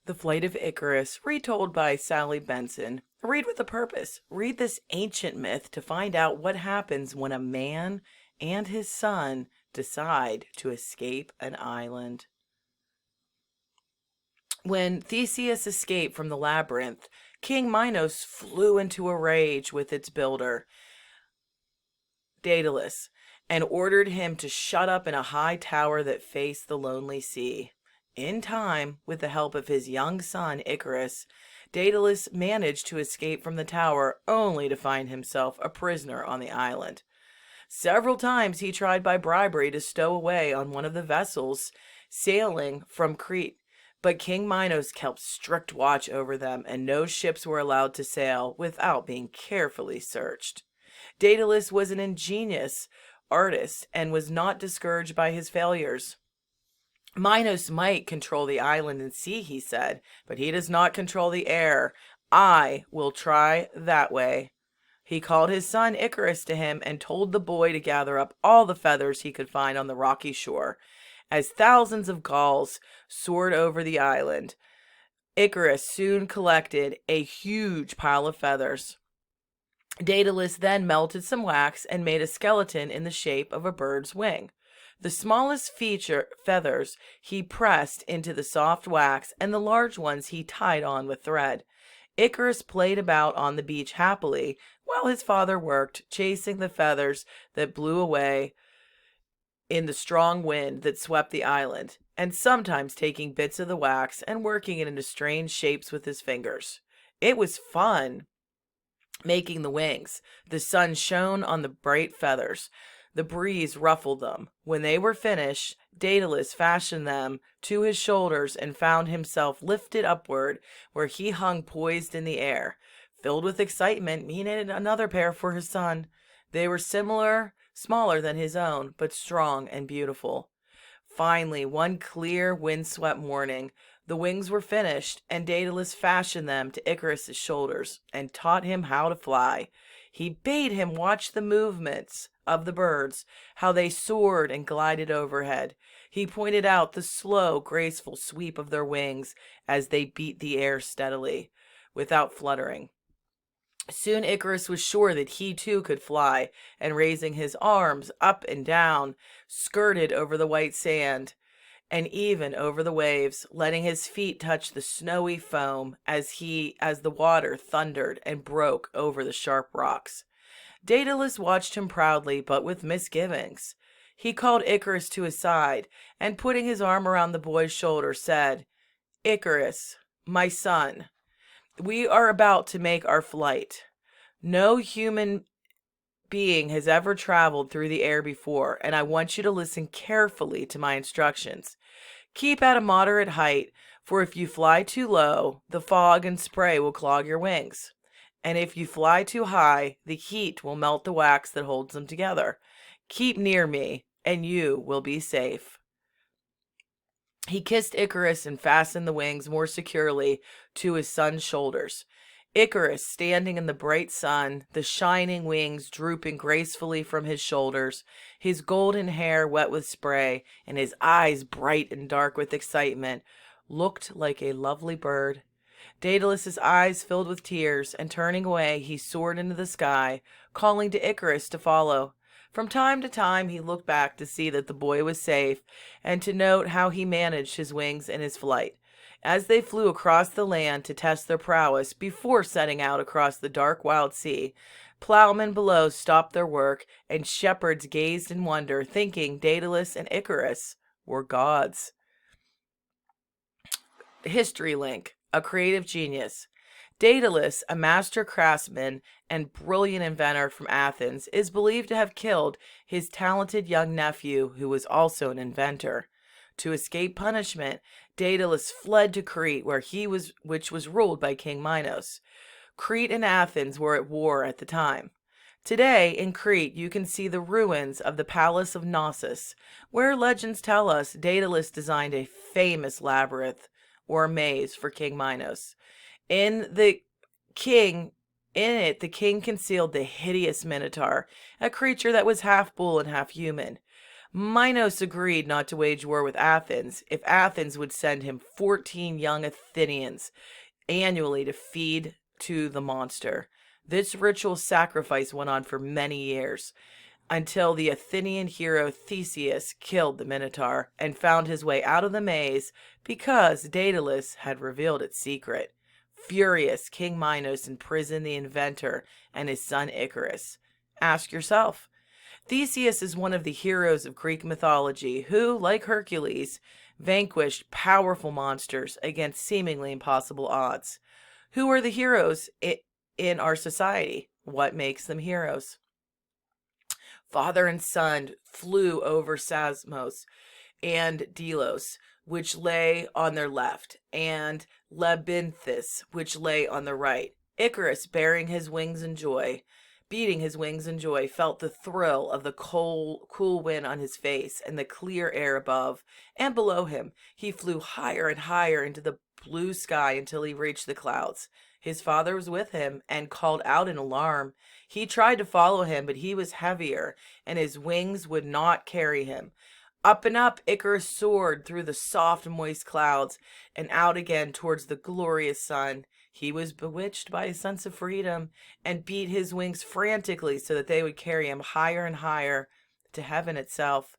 The Flight of Icarus, retold by Sally Benson. Read with a purpose. Read this ancient myth to find out what happens when a man and his son decide to escape an island. When Theseus escaped from the labyrinth, King Minos flew into a rage with its builder, Daedalus, and ordered him to shut up in a high tower that faced the lonely sea. In time, with the help of his young son Icarus, Daedalus managed to escape from the tower only to find himself a prisoner on the island. Several times he tried by bribery to stow away on one of the vessels sailing from Crete, but King Minos kept strict watch over them, and no ships were allowed to sail without being carefully searched. Daedalus was an ingenious artist and was not discouraged by his failures. Minos might control the island and sea, he said, but he does not control the air. I will try that way. He called his son Icarus to him and told the boy to gather up all the feathers he could find on the rocky shore. As thousands of gulls soared over the island, Icarus soon collected a huge pile of feathers. Daedalus then melted some wax and made a skeleton in the shape of a bird's wing. The smallest feathers he pressed into the soft wax, and the large ones he tied on with thread. Icarus played about on the beach happily, while his father worked, chasing the feathers that blew away in the strong wind that swept the island, and sometimes taking bits of the wax and working it into strange shapes with his fingers. It was fun making the wings. The sun shone on the bright feathers. The breeze ruffled them. When they were finished, Daedalus fashioned them to his shoulders and found himself lifted upward, where he hung poised in the air. Filled with excitement, he needed another pair for his son. They were smaller than his own, but strong and beautiful. Finally, one clear, windswept morning, the wings were finished, and Daedalus fashioned them to Icarus's shoulders and taught him how to fly. He bade him watch the movements of the birds, how they soared and glided overhead. He pointed out the slow, graceful sweep of their wings as they beat the air steadily, without fluttering. Soon Icarus was sure that he too could fly, and raising his arms up and down, skirted over the white sand and even over the waves, letting his feet touch the snowy foam as the water thundered and broke over the sharp rocks. Daedalus watched him proudly, but with misgivings. He called Icarus to his side, and putting his arm around the boy's shoulder, said, "Icarus, my son, we are about to make our flight. No human being has ever traveled through the air before, and I want you to listen carefully to my instructions. Keep at a moderate height, for if you fly too low, the fog and spray will clog your wings. And if you fly too high, the heat will melt the wax that holds them together. Keep near me, and you will be safe." He kissed Icarus and fastened the wings more securely to his son's shoulders. Icarus, standing in the bright sun, the shining wings drooping gracefully from his shoulders, his golden hair wet with spray, and his eyes bright and dark with excitement, looked like a lovely bird. Daedalus's eyes filled with tears, and turning away, he soared into the sky, calling to Icarus to follow. From time to time he looked back to see that the boy was safe, and to note how he managed his wings in his flight. As they flew across the land to test their prowess before setting out across the dark wild sea, plowmen below stopped their work, and shepherds gazed in wonder, thinking Daedalus and Icarus were gods. History link. A creative genius. Daedalus, a master craftsman and brilliant inventor from Athens, is believed to have killed his talented young nephew, who was also an inventor. To escape punishment, Daedalus fled to Crete, which was ruled by King Minos. Crete and Athens were at war at the time. Today, in Crete, you can see the ruins of the Palace of Knossos, where legends tell us Daedalus designed a famous labyrinth, or maze, for King Minos. In it, the king concealed the hideous Minotaur, a creature that was half bull and half human. Minos agreed not to wage war with Athens if Athens would send him 14 young Athenians annually to feed to the monster. This ritual sacrifice went on for many years until the Athenian hero Theseus killed the Minotaur and found his way out of the maze because Daedalus had revealed its secret. Furious, King Minos imprisoned the inventor and his son Icarus. Ask yourself, Theseus is one of the heroes of Greek mythology who, like Hercules, vanquished powerful monsters against seemingly impossible odds. Who are the heroes in our society? What makes them heroes? Father and son flew over Samos and Delos, which lay on their left, and Lebynthus, which lay on the right. Icarus, beating his wings in joy, felt the thrill of the cool wind on his face and the clear air above and below him. He flew higher and higher into the blue sky until he reached the clouds. His father was with him and called out in alarm. He tried to follow him, but he was heavier, and his wings would not carry him. Up and up, Icarus soared through the soft, moist clouds and out again towards the glorious sun. He was bewitched by a sense of freedom and beat his wings frantically so that they would carry him higher and higher to heaven itself.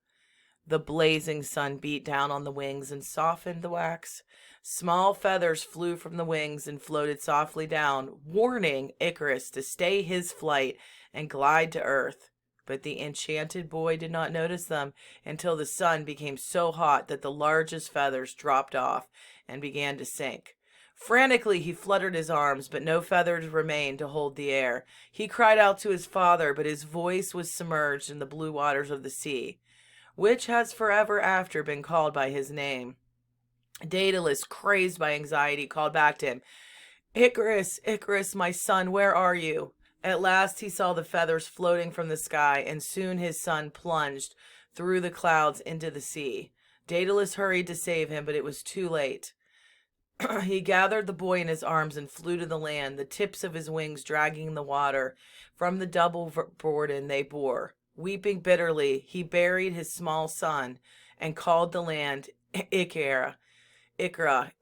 The blazing sun beat down on the wings and softened the wax. Small feathers flew from the wings and floated softly down, warning Icarus to stay his flight and glide to earth. But the enchanted boy did not notice them until the sun became so hot that the largest feathers dropped off and began to sink. Frantically, he fluttered his arms, but no feathers remained to hold the air. He cried out to his father, but his voice was submerged in the blue waters of the sea, which has forever after been called by his name. Daedalus, crazed by anxiety, called back to him, Icarus, Icarus, my son, where are you? At last he saw the feathers floating from the sky, and soon his son plunged through the clouds into the sea. Daedalus hurried to save him, but it was too late. He gathered the boy in his arms and flew to the land, the tips of his wings dragging the water from the double burden they bore. Weeping bitterly, he buried his small son and called the land Icara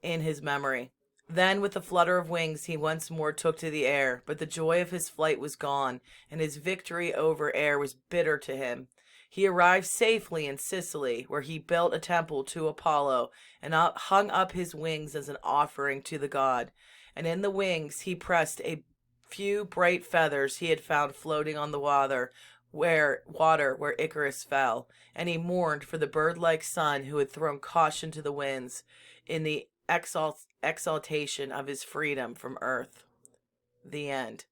in his memory. Then, with a flutter of wings, he once more took to the air, but the joy of his flight was gone, and his victory over air was bitter to him. He arrived safely in Sicily, where he built a temple to Apollo and hung up his wings as an offering to the god. And in the wings he pressed a few bright feathers he had found floating on the water where Icarus fell, and he mourned for the bird-like son who had thrown caution to the winds in the exaltation of his freedom from earth. The end.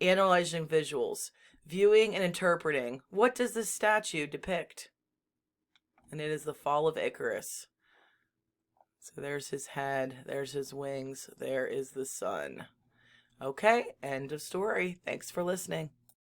Analyzing visuals. Viewing and interpreting. What does this statue depict? And it is the fall of Icarus. So there's his head, there's his wings, there is the sun. Okay, end of story. Thanks for listening.